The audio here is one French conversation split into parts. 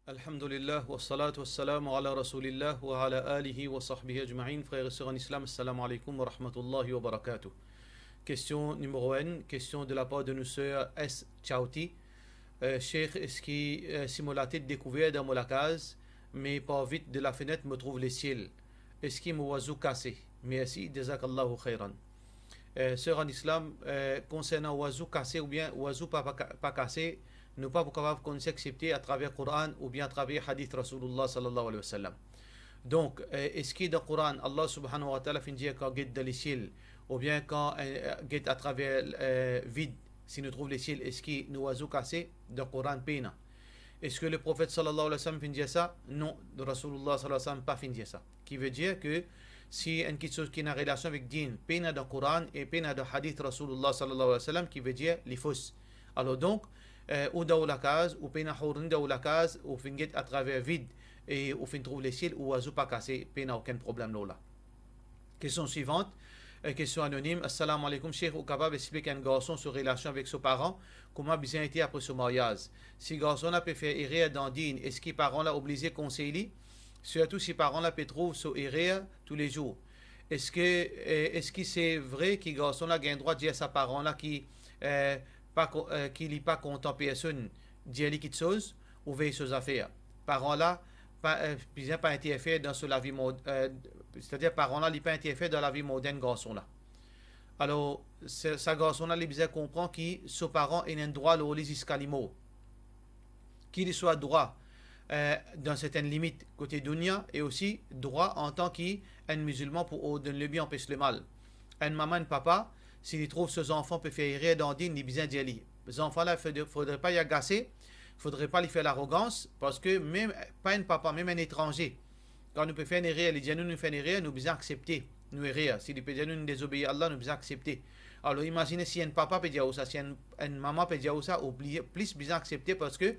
Alhamdulillah, wa salatu wa salamu ala rasulillah wa ala alihi wa sahbihi ajma'in. Frères et sœurs en islam, assalamu alaikum wa rahmatullahi wa barakatuh. Question numéro 1, question de la part de nos sœurs S. Chauti. Cheikh, est-ce qui simulaté de découvert dans la case, mais pas vite de la fenêtre me trouve les ciels. Est-ce qu'il m'oiseau cassé? Merci, jazakallahu khairan. Sœurs en islam, concernant oiseau cassé ou bien oiseau pas cassé, nous pas capables qu'on s'accepter à travers le Coran ou bien à travers Hadith Rasulullah sallallahu alayhi wa sallam. Donc, est-ce qu'il dans le Coran, Allah subhanahu wa ta'ala finit quand guette dans les ciels ou bien quand guette à travers vide, si nous trouvons les ciels, est-ce qu'il nous oiseau cassé dans le Coran peine? Est-ce que le prophète sallallahu alayhi wa sallam finit ça? Non, le Rasulullah sallallahu alayhi wa sallam pas finit ça. Qui veut dire que si une chose qui a une relation avec din, peine dans le Coran et peine dans le Hadith Rasulullah sallallahu alayhi wa sallam, qui veut dire les fausses. Alors donc, ou dans la case, ou peine dans la case, ou finit à travers vide, et ou fin trouve les ciels, ou oiseau pas cassé, peine aucun problème là. Question suivante, question anonyme. Assalamu alaikum, Cheikh, ou capable d'expliquer un garçon sur relation avec ses parents, comment bien été après son mariage. Si garçon a pu faire erreur dans din, est-ce que parents l'a obligé de conseiller? Surtout si parents l'a pu trouver sur erreur tous les jours. Est-ce que c'est vrai que garçon a le droit de dire à sa parent là qui qu'il n'est pas content personne dire quelque chose ou veille ses affaires. Parents là pas interfère dans la vie c'est-à-dire parents là il pas interfère dans la vie moderne garçon là. Alors ça garçon là il bien comprend que ses parents ont un droit le jusqu'à l'imo. Qu'il soit droit dans certaines limites côté dunya et aussi droit en tant qu'un musulman pour donner le bien empêcher le mal. Un maman et papa s'ils trouvent ces enfants peuvent faire rire dans din, ils bien d'y aller. Les enfants là, il ne faudrait pas y agacer, il ne faudrait pas lui faire l'arrogance, parce que même pas un papa, même un étranger, quand nous pouvons faire rire, les gens nous font rire, nous bien accepter, nous rire. Si les gens nous désobéissent à Allah, nous bien accepter. Alors imaginez si un papa peut dire ça, si une maman peut dire ça, oubliez, plus bien accepter parce que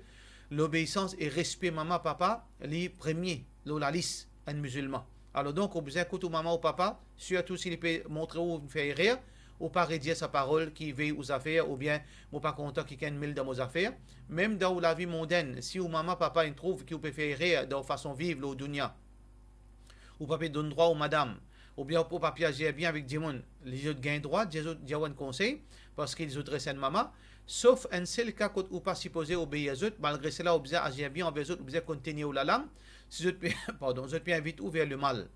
l'obéissance et respect maman, papa, les premiers, la liste, un musulman. Alors donc, on besoin écouter maman ou papa, surtout s'il peut montrer où faire rire, ou pas redire sa parole qui veille aux affaires, ou bien, ou pas content qui gagne mille dans vos affaires. Même dans la vie mondaine, si ou maman, papa, il trouve qu'il peut faire rire dans façon vivre, au dunya, ou papa donne droit aux madame, ou bien pour papier agir bien avec des gens, les autres gagnent droit, les autres ont un conseil, parce qu'ils ont dressé une maman, sauf un seul cas où pas supposé obéir aux autres, malgré cela, on besoin agir bien envers les autres, on besoin continuer la langue, si les autres, pardon, les autres invitent vers le mal.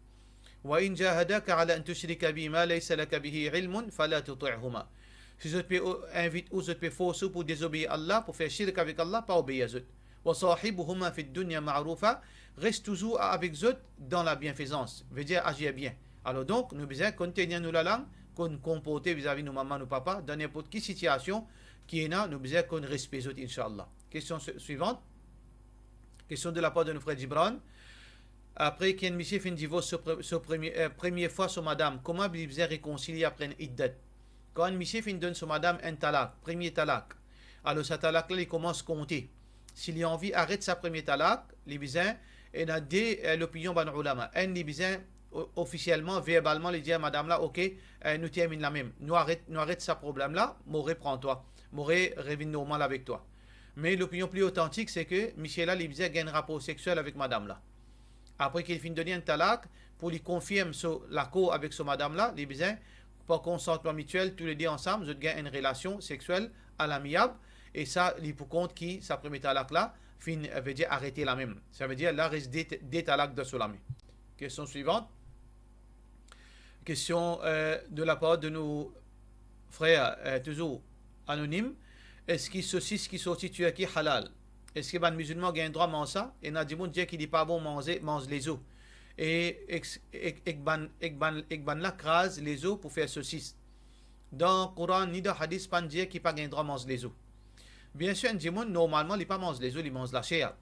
وإن جاهداك على أن تشرك بي ما ليس لك به علم فلا تطعهما. Si je te invite ou je te force pour désobéir à Allah, pour faire shirk avec Allah, pas obéir à eux. وصاحبهما في الدنيا معروفا, reste toujours avec eux dans la bienfaisance, veut dire agir bien. Alors donc, nous besoin contenir nous la langue, qu'on comporter vis-à-vis de nos mamans, nos papas, dans n'importe quelle situation qui est là, nous besoin qu'on respecte eux, Inch'Allah. Question suivante. Question de la part de nos frères Gibran. Après qu'un monsieur fait un divorce première fois sur madame, comment il faisait réconcilier après un iddat? Quand un monsieur fait donne sur madame un talak, premier talak, alors ce talak là il commence à compter. S'il a envie arrête sa premier talak, il besoin et a dit l'opinion ban ulama. Un il besoin officiellement, verbalement, il dit à madame là, ok, nous terminons la même. Nous arrête ce problème là, m'aurait prends toi, m'aurait revenu normal avec toi. Mais l'opinion plus authentique c'est que monsieur là il besoin gagne un rapport sexuel avec madame là. Après qu'il finit de donner un talak, pour lui confirmer l'accord avec ce madame-là, les besoins, par consentement mutuel, tous les deux ensemble, ils gagnent une relation sexuelle à l'amiable, et ça, il pour compte qui, sa première talak-là, veut dire arrêter la même. Ça veut dire là, reste des talaks de Solami. Question suivante. Question de la part de nos frères, toujours anonymes. Est-ce que ceci qui sortit tu qui halal? Est-ce que les musulmans ont le droit de manger ça? Et il y a des gens qui disent qu'il n'est pas bon manger les os. Et ils crase les os pour faire saucisse. Dans le Coran, ni dans le hadith, pas dire qu'il n'a pas le droit de manger les os. Bien sûr, un monde, normalement, il ne pas mange les os, il mange la chair.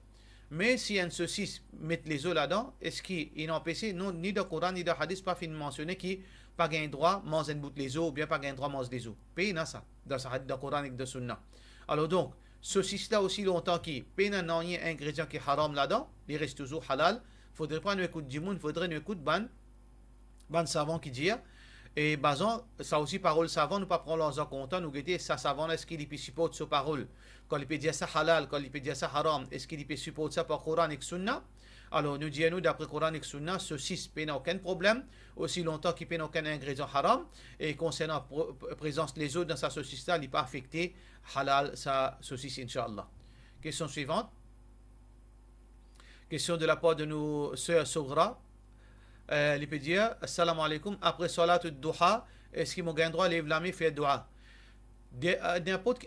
Mais si un saucisse met les os là-dedans, est-ce qu'il est empêché? Non, ni dans le Coran, ni dans le hadith, pas fin mentionner qu'il n'a pas le droit de manger un bout les os ou bien pas le droit de manger les os. Pays n'a ça, dans le Coran et dans le Sunna. Alors donc, saucisse là aussi longtemps qu'il n'y a pas ingrédient qui est haram là-dedans, il reste toujours halal. Il faudrait pas nous écouter du monde, il faudrait nous écouter ban savant qui dit Et bazan, ça aussi parole savant, nous pas prendre en compte, nous guetter ça savant, est-ce qu'il peut supporter sa parole, quand il peut dire ça halal, quand il peut dire ça haram, est-ce qu'il peut supporter ça par Coran et Sunna? Alors nous disons d'après Coran et Sunna, ceci n'a aucun problème, aussi longtemps qu'il n'a aucun ingrédient haram, et concernant la présence des autres dans sa saucisse là, il n'est pas affecté halal sa saucisse, Inch'Allah. Question suivante. Question de la part de nos sœurs Sogra. Il peut dire Assalamu alaikum, après salat duha, est-ce qu'il m'a un droit de lever la main faire dua?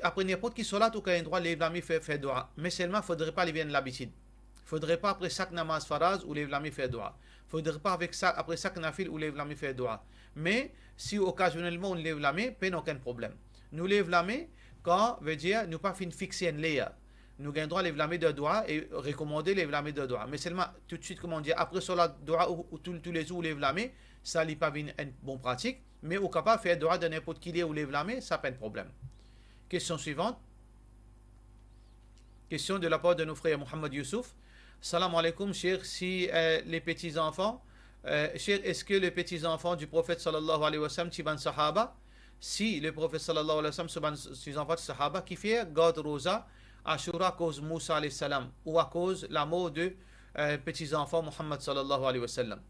Après n'importe qui salat, ou un droit de lever la main faire dua. Mais seulement, il ne faudrait pas lever l'habitude. Il ne faudrait pas après chaque namaz faraz ou lever la main faire dua. Il ne faudrait pas après chaque nafil ou lever la main faire dua. Mais si occasionnellement on lève la main, pas aucun problème. Nous lève la main quand, veut dire, nous pas fin fixer une léa. Nous avons le droit de lever la main de doigt et recommander lever la main de doigt. Mais seulement tout de suite, comme on dit, après cela, doigt ou tous les jours, lever la main, ça n'est pas une bonne pratique. Mais au capable de faire doigt de n'importe qui ou lever la main, ça pas de problème. Question suivante. Question de la part de nos frères Mohamed Youssouf. Salam alaikum, cher. Si les petits-enfants, cher, est-ce que les petits-enfants du prophète sallallahu alayhi wa sallam, Tiban Sahaba, si le prophète sallallahu alayhi wa sallam, ses enfants de Sahaba, qui fait garde rosa, Ashura à cause Moussa alayhi salam ou à cause la mort de petits-enfants Muhammad sallallahu alayhi wa sallam.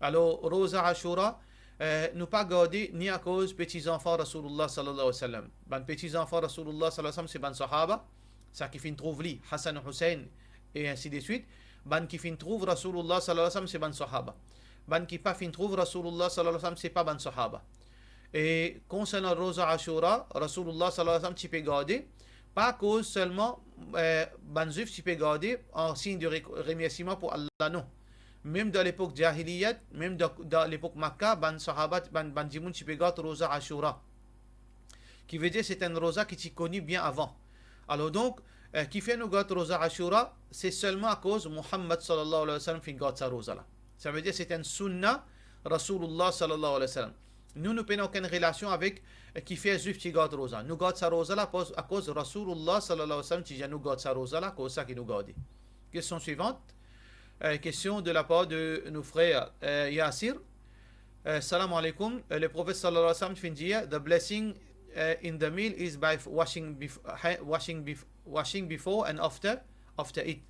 Alors, Rosa Ashura, nous pas garder ni à cause petits-enfants Rasulullah sallallahu alayhi wa sallam. Ben petits-enfants Rasulullah sallallahu alayhi wa sallam, c'est ben sahaba, ça qui fin trouve li, Hassan Hussein, et ainsi de suite. Ben qui fin trouve Rasulullah sallallahu alayhi wa sallam, c'est ben sahaba. Ben qui pas fin trouve Rasulullah sallallahu alayhi wa sallam, c'est pas ben sahaba. Et concernant Rosa Ashura, Rasulullah sallallahu alayhi wa sallam, tu peux garder. Pas à cause seulement ban juif tu peux garder en signe de remerciement pour Allah, non. Même dans l'époque Jahiliyat, même dans l'époque Makkah, ban sahabat, ban dimoun tu peux garder Rosa Ashura. Qui veut dire c'est un rosa qui tu connu bien avant. Alors donc, qui fait nous garder Rosa Ashura, c'est seulement à cause Muhammad sallallahu alayhi wa sallam qui garde sa rosa là. Ça veut dire c'est un sunnah Rasulullah sallallahu alayhi wa sallam. Nous n'avons aucune relation avec qui fait juif qui garde rosa. Nous gardons sa rosa là à cause de Rasulullah sallallahu alayhi wa sallam qui nous garde sa rosa là, à cause de ça qui nous garde. Question suivante. Question de la part de nos frères Yassir. Salam alaikum. Le prophète sallallahu alayhi wa sallam dit the blessing in the meal is by washing before and after it.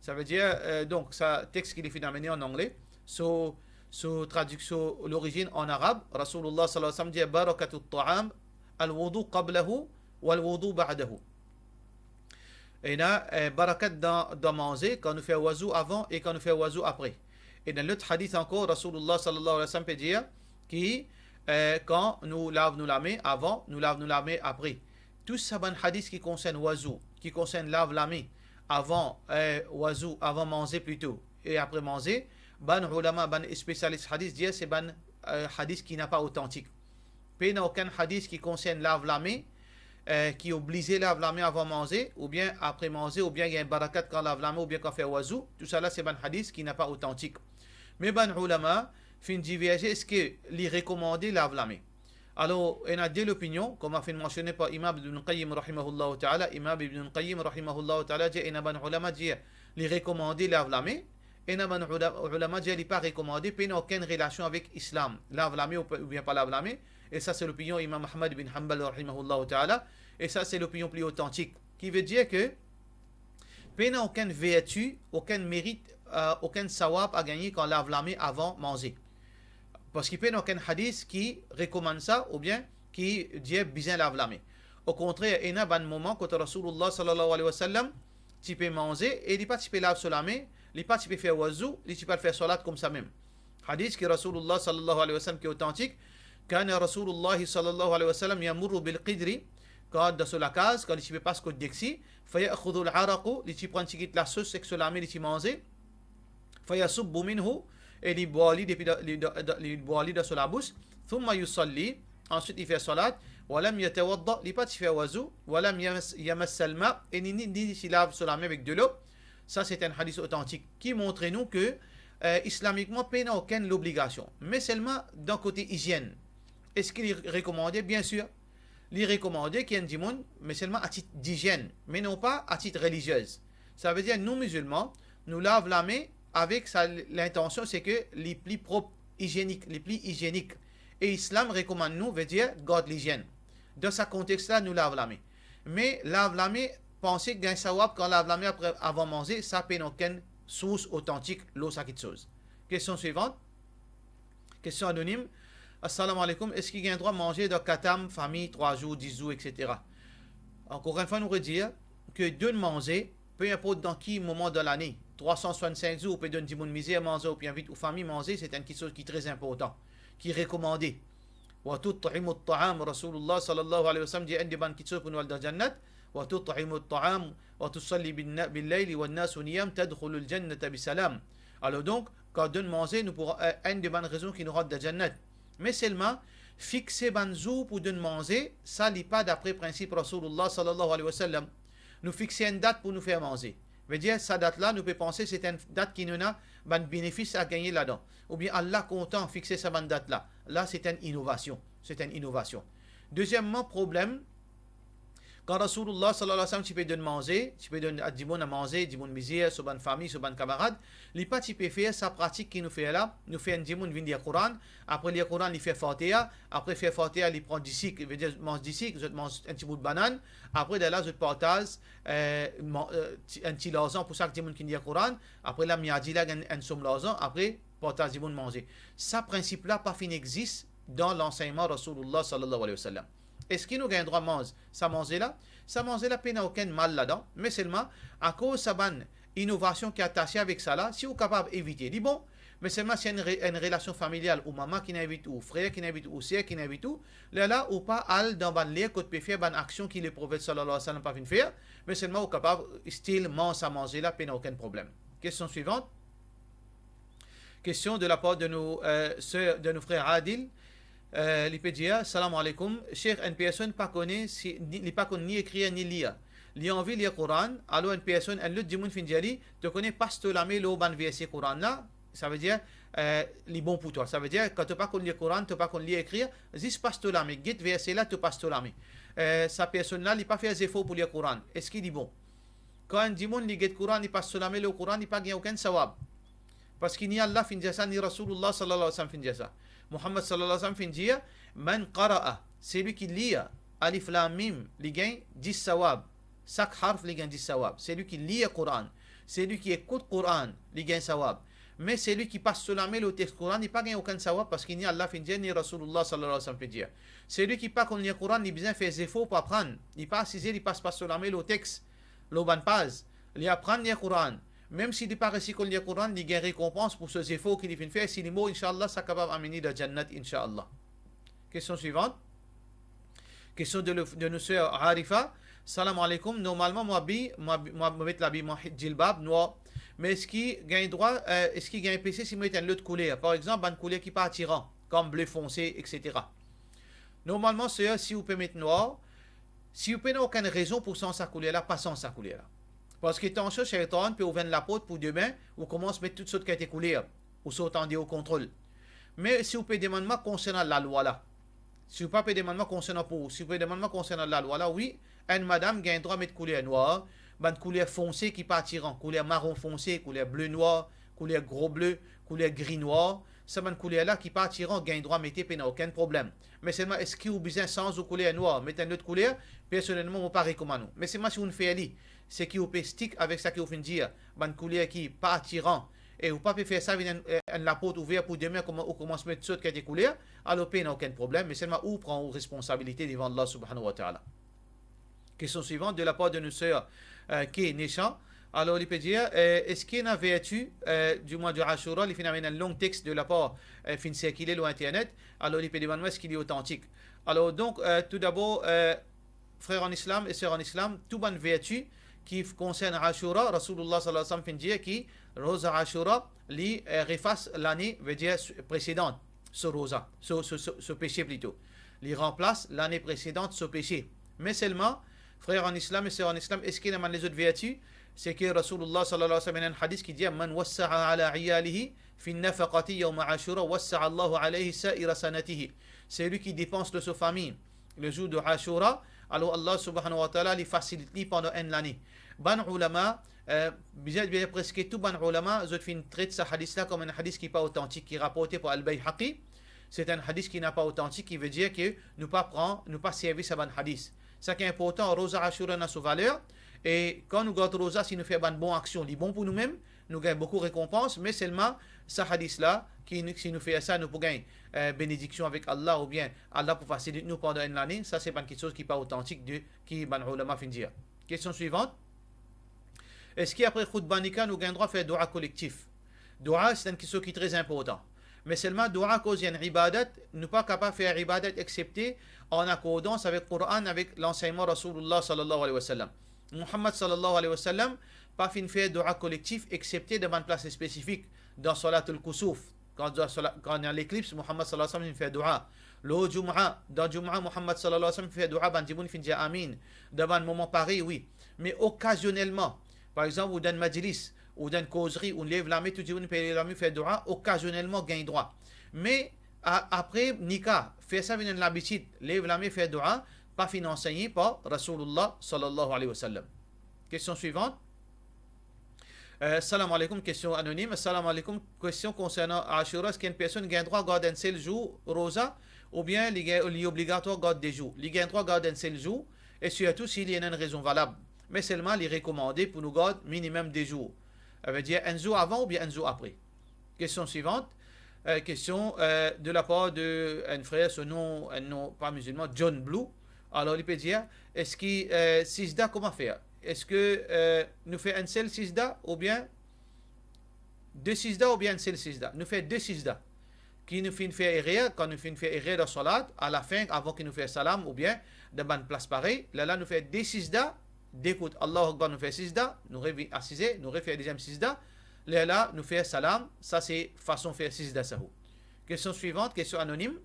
Ça veut dire, donc, ça texte qui est finalement en anglais. Sous traduction, l'origine en arabe, Rasulullah sallallahu alayhi wa sallam dit barakatu ta'am al-wudu qablahu wal-wudu ba'dahu. Et là, barakat dans manger quand nous fait wazou avant et quand nous fait wazou après. Et dans l'autre hadith encore, Rasulullah sallallahu alayhi wa sallam peut dire qui quand nous lavons la main avant, nous lavons la main après. Tout ça, bon hadith qui concerne wazou, qui concerne lave la main avant wazou, avant manger plutôt et après manger. Ban ulama, ban spécialiste hadith dit c'est ban hadith qui n'est pas authentique. Il n'y a aucun hadith qui concerne lave la main, qui oblige lave la main avant manger, ou bien après manger, ou bien il y a un barakat quand lave la main, ou bien quand fait wazou. Tout ça là c'est ban hadith qui n'est pas authentique. Mais ban ulama, fin diverger, est-ce que les recommandés lave la main? Alors, il y a deux opinions, comme a fait mentionné par Imam Ibn Qayyim rahimahullah ta'ala. Imam Ibn Qayyim rahimahullah ta'ala dit, il y a ban ulama dit, les recommandés lave la main. Et les ulama dit n'est pas recommandé, puis il n'a aucune relation avec l'islam. Lave la main ou bien pas lave la main. Et ça, c'est l'opinion Imam Ahmad bin Hanbal, rahimahullah ta'ala. Et ça, c'est l'opinion plus authentique. Qui veut dire que il n'a aucune vertu, aucun mérite, aucun sawab à gagner quand on lave la main avant manger. Parce qu'il n'y a aucun hadith qui recommande ça ou bien qui dit bien lave la main. Au contraire, il y a un moment quand Rasulullah sallallahu alayhi wa sallam, tu peux manger et il dit pas tu peux laver sur la main. Les pas tu peux faire wazou, les tu peux faire salat comme ça même. Hadith qui Rasulullah sallallahu alayhi wa sallam qui est authentique. Quand Rasulullah sallallahu alayhi wa sallam yamurru bil qidri, quand dans la case, quand tu peux pas ce côté d'exi, fayakhudhu al-araqu, les tu prends la sauce c'est que sur la main les tu manger, fayasubbu minhu, et les boit dans la bouche, thumma yusalli, ensuite il fait salat, walam yatawadda, les pas tu fais wazou, walam yamass al-ma, et ni tu laves sur la main avec de l'eau. Ça, c'est un hadith authentique qui montre nous que islamiquement, il n'y a aucune obligation. Mais seulement d'un côté hygiène. Est-ce qu'il est recommandé? Bien sûr. Il est recommandé qu'il y ait un dimoun, mais seulement à titre d'hygiène, mais non pas à titre religieuse. Ça veut dire, nous musulmans, nous lavons la main avec l'intention, c'est que les plus propres, hygiéniques, les plus hygiéniques Et l'islam recommande nous, veut dire, garde l'hygiène. Dans ce contexte-là, nous lave la main. Mais lave la main, pensez que sawab quand lave la main avant manger, ça peut aucune source authentique, l'eau, ça quelque chose. Question suivante. Question anonyme. Assalamu alaikum. Est-ce qu'il y a un droit de manger dans katam, famille, 3 jours, 10 jours, etc. Encore une fois, nous redire que de manger, peu importe dans quel moment de l'année, 365 jours, peut donner du monde misère manger ou bien vite ou famille manger, c'est quelque chose qui est très important, qui est recommandé. وتطعم الطعام رسول الله صلى الله عليه وسلم دي عندي بان كتسوب والد الجنة وتطعم الطعام وتصلي بالليل والناس نيام تدخل الجنة بسلام. Alors donc, quand donne manger, nous pourrons une des bonnes raisons qui nous rendent de Jannat. Mais seulement, fixer ban jour pour donner manger, ça n'est pas d'après principe Rasulullah sallallahu alayhi wa sallam. Nous fixer une date pour nous faire manger. Veut dire, cette date-là, nous pouvons penser que c'est une date qui nous a un bénéfice à gagner là-dedans. Ou bien Allah content fixer cette date-là. Là, c'est une innovation. C'est une innovation. Deuxièmement, problème, quand Rasulullah sallallahu alayhi wa sallam, tu peux donner manger, tu peux donner à du monde à manger, du monde misère, sur bonne famille, sur bonne camarade, il pas tu peux faire sa pratique qui nous fait là, nous fait un du monde vient lire Coran, après lire Coran, il fait Fatiha, après faire Fatiha, il prend du sucre, il veut dire mange du sucre, je mange un petit bout de banane, après de là, je partage un petit l'argent pour ça que du monde qui lit Coran, après là, il dit là, un somme l'argent, après partage du monde manger. Ça principe là, pas fin existe dans l'enseignement Rasulullah sallallahu alayhi wa sallam. Est-ce qu'il nous a un droit de manger ça manger là? Ça manger là, il n'y a aucun mal là-dedans, mais seulement à cause de cette innovation qui est attachée avec ça là, si vous êtes capable d'éviter, dit bon, mais seulement si y a une relation familiale ou maman qui n'invite ou frère qui n'invite ou sœur qui n'invite ou là ou pas al dans ban l'air côté peut faire ban action qui le prophète sallallahu alayhi wa sallam pas fin faire, mais seulement vous êtes capable style manger à manger là, il n'y a aucun problème. Question suivante. Question de la part de nos sœurs, de nos frères Adil. Il peut dire salam alaikum, cher une personne pas connaît pas ni écrire ni lire. Il a envie de lire le Coran, alors une personne elle le dit mon fin diali, te connais pas ce la mais le ban verset Coran là, ça veut dire les bon pour toi. Ça veut dire quand tu pas connais le Coran, tu pas connais lire écrire, juste pas ce la mais get verset là tu pas ce la mais. Sa personne là, il pas fait des efforts pour lire le Coran. Est-ce qu'il dit bon? Quand un dit mon li get Coran, il pas ce la mais le Coran, il pas gagne aucun sawab. Parce qu'il n'y a Allah fin dire ça ni Rasulullah sallallahu alayhi wa sallam fin dire ça. Muhammad sallallahu alayhi wa sallam fin dire man qara'a, c'est lui qui lit alif lam mim, li gagne 10 sawab. Chaque harf li gagne 10 sawab. C'est lui qui lit le Coran. C'est lui qui écoute le Coran, li gagne sawab. Mais c'est lui qui passe sur la main le texte Coran, il pas gagne aucun sawab parce qu'il n'y a Allah fin dire ni Rasulullah sallallahu alayhi wa sallam fin dire. C'est lui qui pas qu'on lit le Coran, il besoin faire des efforts pour apprendre. Il pas assisé, il passe pas sur la main le texte, le ban page. Il apprend le Coran. Même s'il n'est pas réussi qu'on lit le Coran, il y a une récompense pour ces efforts qu'il fait faire. Si les mots, Inch'Allah, ça capable d'amener de Jannat, Inch'Allah. Question suivante. Question de nos sœurs Harifa. Salam alaikum. Normalement, moi, mettre l'habit, moi, djilbab, noir. Mais est-ce qu'il y a un droit, est-ce qu'il y a un PC si moi, une autre couleur? Par exemple, une couleur qui n'est pas attirant, comme bleu foncé, etc. Normalement, sœurs, si vous pouvez mettre noir, si vous n'avez aucune raison pour sans sa couleur là, pas sans sa couleur là. Parce que attention, Shaitan peut ouvrir la porte pour demain, ou commence à mettre toutes sortes qui ont été coulées, ou s'attendez au contrôle. Mais si vous pouvez demander concernant la loi là, si vous ne pouvez pas demander concernant pour vous, si vous pouvez demander concernant la loi là, oui, une madame a un droit de mettre couleur noire, une couleur foncée qui n'est pas attirant, couleur marron foncé, couleur bleu noir, couleur gros bleu, couleur gris noir, c'est une couleur là qui n'est pas attirant, a un droit de mettre, il n'y a aucun problème. Mais seulement, est-ce que vous avez besoin sans couleur noire, mettre une autre couleur, personnellement, je ne pas recommande. Mais c'est moi si vous ne faites pas, c'est qui vous peut stick avec ça qui vous fait dire, une couleur qui n'est pas attirant, et vous ne pouvez pas faire ça avec la porte ouverte pour demain, ou commence à mettre toutes les couleurs, alors il n'y a aucun problème, mais seulement où prend vos responsabilités devant Allah subhanahu wa ta'ala. Question suivante de la part de nos sœurs qui est Nishan. Alors, il peut dire, est-ce qu'il y a une vertu du mois de Ashura, il fait un long texte de la part fin circuler sur Internet, alors il peut demander est-ce qu'il est authentique. Alors, donc, tout d'abord, frères en islam et sœurs en islam, toute bonne vertu qui concerne Ashura, Rasulullah sallallahu alayhi wa sallam fin dire qui, Rosa Ashura, lui refasse l'année, veut dire précédente, ce Rosa, ce péché plutôt. Il remplace l'année précédente, ce péché. Mais seulement, frères en islam et sœurs en islam, est-ce qu'il y a les autres vertus? C'est que Rasulullah sallallahu alayhi wa sallam a un hadith qui dit Man wassa'a ala iyalihi fi nafaqati yawma ashura wassa'a Allahu alayhi sa'ira sanatihi. C'est lui qui dépense de sa famille le jour de Ashura, alors Allah subhanahu wa ta'ala lui facilite pendant une année. Ban ulama, presque tout ban ulama, je traite ce hadith là comme un hadith qui n'est pas authentique, qui est rapporté par Al-Bayhaqi. c'est un hadith qui n'est pas authentique, qui veut dire que nous pas prendre, nous pas servir ce bon hadith. Ça qui est important, Rosa Ashura a sa valeur. Et quand nous gardons Rosa, si nous faisons une bonne action, c'est bon pour nous-mêmes, nous gagnons beaucoup de récompenses, mais seulement ce hadith-là, si nous faisons ça, nous pouvons gagner bénédiction avec Allah, ou bien Allah pour faciliter nous pendant une année. Ça, c'est pas quelque chose qui n'est pas authentique, qui est ulama fin dire. Question suivante. Est-ce qu'après Khutbah Nika, nous gagnons droit à faire dua collectif? Dua, c'est une question qui est très importante. Mais seulement dua cause il y a une ibadat, nous pas capable de faire ibadat excepté en accordance avec le Coran, avec l'enseignement Rasulullah sallallahu alayhi wa sallam. Muhammad sallallahu alayhi wa sallam pas fin faire dua collectif excepté devant une place spécifique dans Salat al-Kusuf. Quand il y a l'éclipse, Muhammad sallallahu alayhi wa sallam fait dua. Le Jum'a, dans Jum'a, Muhammad sallallahu alayhi wa sallam fait dua, ban Jiboun fin dire Amin. Devant un moment pareil, oui. Mais occasionnellement, par exemple, ou dans majlis, ou dans une causerie, on lève la main, tout le monde peut la main, faire dua, occasionnellement gagne droit. Mais après Nika, faire ça une l'habitude, lève la main, faire dua, pas fin enseigné par Rasulullah sallallahu alayhi wa sallam. Question suivante. Salam alaikum, question anonyme. Salam alaikum, question concernant Ashura. Est-ce qu'une personne gagne droit à garder un seul jour, Rosa, ou bien il est obligatoire de garder des jours? Il gagne droit à garder un seul jour, et surtout s'il y a une raison valable. Mais seulement il est recommandé pour nous garder minimum des jours. Ça veut dire un jour avant ou bien un jour après. Question suivante. Question de la part d'un frère, un nom pas musulman, John Blue. Alors il peut dire, est-ce que Sisda, comment faire? Est-ce que nous fait un seul Sisda ou bien deux Sisda ou bien un seul Sisda? Nous fait deux Sisda. Qui nous fait faire erreur, quand nous fait faire erreur dans salat, à la fin, avant qu'il nous fait salam ou bien de bonne place pareil, là nous fait deux Sisda. D'écoute, Allah Akbar nous fait Sisda, nous réveillons assisé, nous refait deuxième Sisda. Là nous fait salam, ça c'est façon de faire Sisda sahou. Question suivante, question anonyme.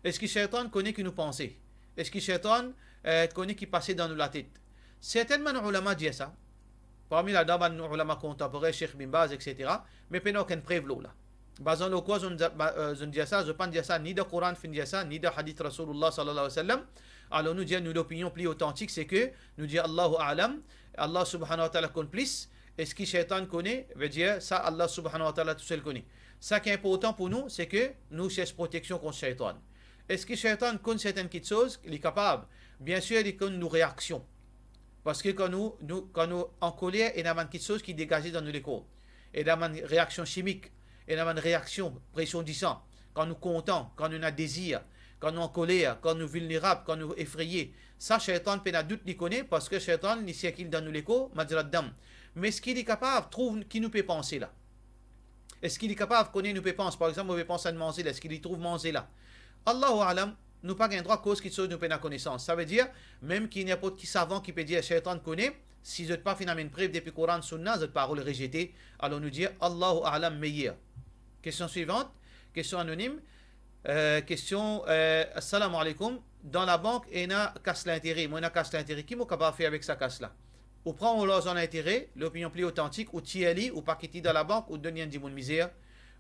Est-ce que Shaitan connaît qui nous pensait? Est-ce que Shaitan connaît qui passait dans nous la tête? Certainement, les ulama disent ça. Parmi la dame, les ulama contemporains, Cheikh Bin Baz, etc. Mais pas aucun preuve là. Basant le quoi, je dis ça, je ne pense ça ni de Coran, ni de Hadith Rasulullah sallallahu alayhi wa sallam. Alors nous disons, nous l'opinion plus authentique, c'est que nous disons Allahu A'lam, Allah subhanahu wa ta'ala connaît plus. Est-ce que Shaitan connaît? Veut dire ça, Allah subhanahu wa ta'ala tout seul connaît. Ça qui est important pour nous, c'est que nous cherchons protection contre Shaitan. Est-ce que Shaitan connaît certaines petites choses? Il est capable. Bien sûr, il connaît nos réactions. Parce que quand nous en colère, il y a une petite chose qui dégage dans nos corps. Il y a une réaction chimique. Il y a une réaction, pression du sang. Quand nous contents, quand nous avons un désir, quand nous en colère, quand nous vulnérables, quand nous effrayés. Ça, Shaitan peut doute les connaît parce que Shaitan, il sait qu'il dans nous l'écho, dam. Mais est-ce qu'il est capable, trouve qui nous peut penser là? Est-ce qu'il est capable de connaître nous peut penser? Par exemple, on peut penser à manger là. Est-ce qu'il y trouve manger là? Allahu A'lam, nous pas gain droit à cause qu'il soit nous peut la connaissance. Ça veut dire, même qu'il n'y a pas de savant qui peut dire Shaitan connaît, si vous n'êtes pas finalement une preuve depuis Coran, Sunna, vous n'êtes pas rejeté, alors nous dire Allahu A'lam meilleur. Question suivante, question anonyme. Question assalamu alaikum. Dans la banque, il y a casse l'intérêt. Moi, il y a casse l'intérêt. Qui m'a capable de faire avec sa casse là? Ou prend l'argent d'intérêt, l'opinion plus authentique, ou tieli, ou pas quitter dans la banque, ou donner un dimon misère,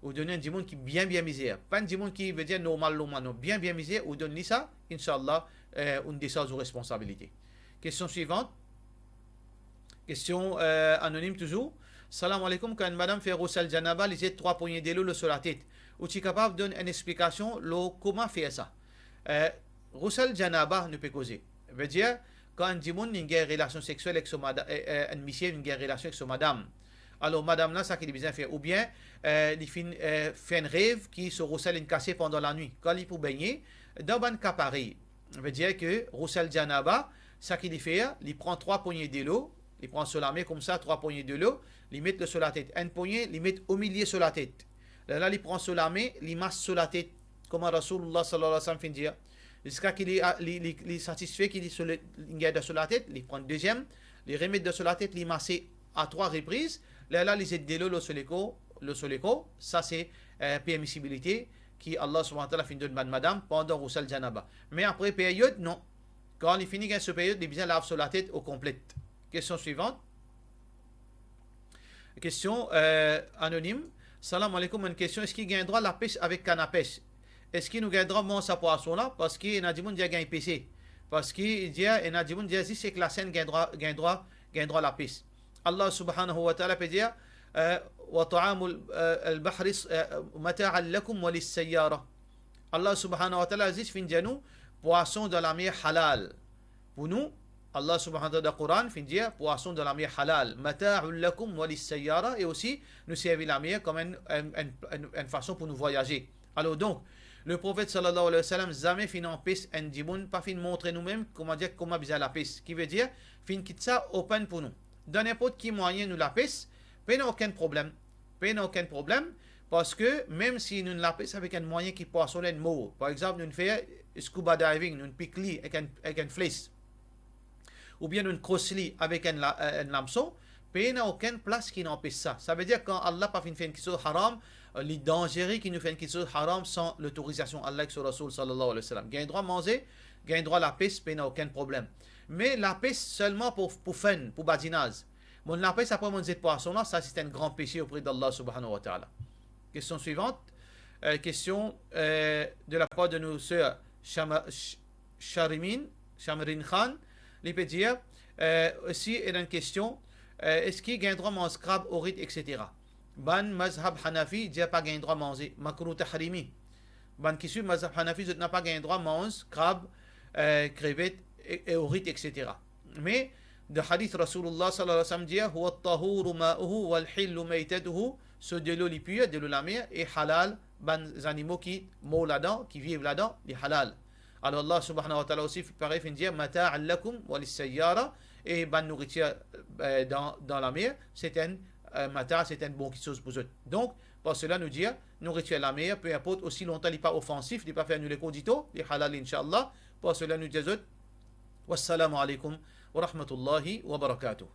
ou donner un dimon qui bien misère. Pas un dimon qui veut dire normal, non, bien misère, ou donner ça, Inch'Allah, une décharge de responsabilité. Question suivante. Question anonyme toujours. Salam alaikum, quand madame fait Roussal Janaba, lisez 3 poignées de l'eau sur la tête. Ou tu es capable de donner une explication, comment faire ça? Roussal Janaba ne peut causer. Veut dire, quand un dimon a une relation sexuelle avec son madame, un monsieur a une relation avec son madame. Alors, madame là, ça qu'il est besoin de faire. Ou bien, il fait un rêve qui se Roussal est cassé pendant la nuit. Quand il peut baigner, dans un cas pareil, veut dire que Roussal Janaba, ça qu'il fait, il prend 3 poignées de l'eau, il prend sur la main comme ça, 3 poignées de l'eau, il met sur la tête. Une poignée, il met au milieu sur la tête. Là, il prend sur la main, il masse sur la tête, comme Rasulullah sallallahu alayhi wa sallam fait dire. Jusqu'à qu'il est satisfait qu'il est sur la tête, il prend le deuxième, il remet sur la tête, il masse à 3 reprises. Là, il aide de l'eau sur l'écho. Ça, c'est permissibilité qui Allah subhanahu wa ta'ala fait de madame pendant Roussal Janaba. Mais après période, non. Quand il finit cette période, il est bien lave sur la tête au complet. Question suivante. Question anonyme. Salam alaikum, une question. Est-ce qu'il gagne droit à la pêche avec canne à pêche? Est-ce qu'il nous gagne droit à sa poisson là? Parce qu'il y a des gens qui gagnent PC. Parce qu'il y a des gens qui disent que la scène gagne droit à la pêche. Allah subhanahu wa ta'ala peut dire وطعام البحر متاعا لكم وللسيارة. Allah subhanahu wa ta'ala dit fin nous poisson de la mer halal. Pour nous, Allah subhanahu wa ta'ala dans le Coran fin dire poisson de la mer halal. Mata'un lakum wa lis-sayyara, et aussi nous servir la mer comme une façon pour nous voyager. Alors donc, le prophète sallallahu alayhi wa sallam jamais fin en piste en dimoun, pas fin montrer nous-mêmes comment bien la piste. Qui veut dire fin quitte ça open pour nous. Dans n'importe qui moyen nous la piste, pas aucun problème. Pas aucun problème. Parce que même si nous la pêchons avec un moyen qui poissonne mot, par exemple, nous faisons scuba diving, nous piquons avec un flèche, ou bien nous crossons avec un hameçon, il n'y a aucune place qui n'empêche ça. Ça veut dire que quand Allah pas fait une chose haram, les dangers qui nous font une chose haram sans l'autorisation Allah sur Rasul sallallahu alayhi wa sallam. Il y a un droit à manger, il y a un droit à la pêche, il n'y a aucun problème. Mais la pêche seulement pour fun, pour badinage. Mon la pêche après manger de poisson là, ça c'est un grand péché auprès d'Allah subhanahu wa ta'ala. Question suivante. Question de la part de nos sœurs Sharimin Khan. Il peut dire aussi, il y a une question est-ce qu'il y a un droit à manger crabe, orit, etc. Ban mazhab Hanafi dit pas un droit à manger makruh tahrimi. Ban qui suit mazhab Hanafi n'a pas un droit à manger crabe, crevettes et orit, etc. Mais de hadith Rasulullah sallallahu alayhi wa sallam dit huwa at-tahuru ma'uhu wal hillu maytatuhu. Ce de l'eau li pure, de l'eau la mer, est halal, les animaux qui mourent là-dedans, qui vivent là-dedans, les halal. Alors Allah subhanahu wa ta'ala aussi, pareil, il dit mata'an lakum wa lis-sayyara, et ban nourriture dans la mer, c'est un mata, c'est un bon chose pour eux. Donc, pour cela, nous dire, nourriture la mer, peu importe, aussi longtemps, il n'est pas offensif, il n'est pas fait annuler condito, il est halal, inshallah. Pour cela, nous disons, wassalamu alaikum wa rahmatullahi wa barakatuh.